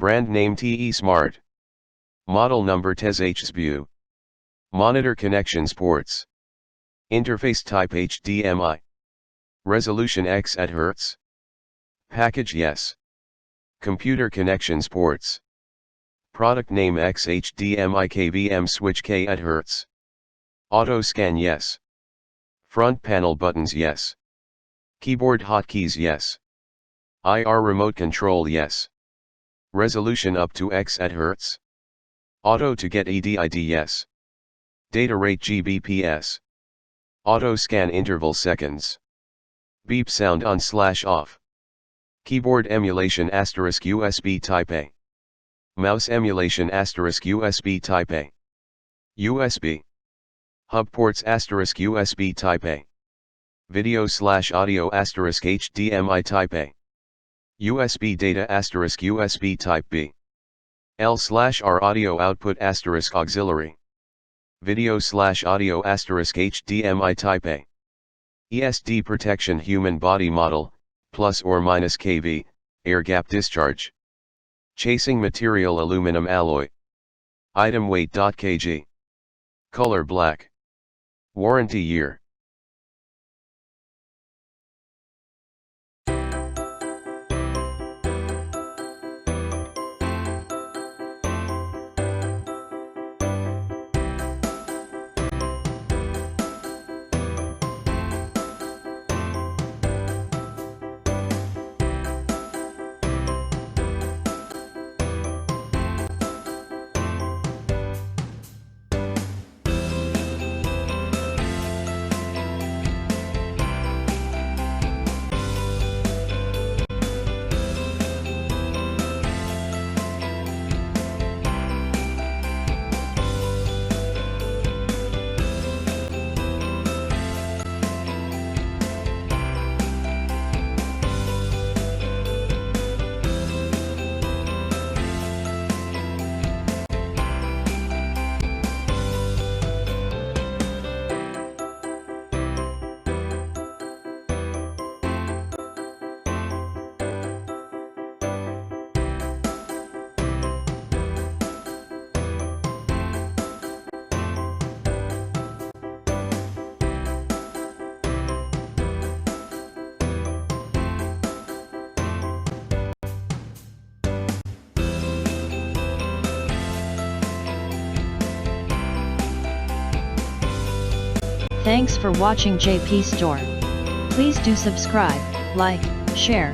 Brand name TESmart. Model number TES-HKSBU. Monitor connections ports. Interface type HDMI. Resolution X at Hz. Package Yes. Computer connections ports. Product name X HDMI KVM switch K at Hz. Auto scan Yes. Front panel buttons Yes. Keyboard hotkeys Yes. IR remote control Yes. Resolution up to X at Hz. Auto to get EDID Yes. Data rate Gbps. Auto scan interval seconds. Beep sound on/off. Keyboard emulation *USB type A. Mouse emulation *USB type A. USB. Hub ports *USB type A. Video/audio *HDMI type A. USB data *USB type B. L/R audio output *auxiliary. Video/audio *HDMI type A. ESD protection human body model, plus or minus kV, air gap discharge. Chasing material aluminum alloy. Item weight kg. Color black. Warranty year. Thanks for watching JP Store. Please do subscribe, like, share,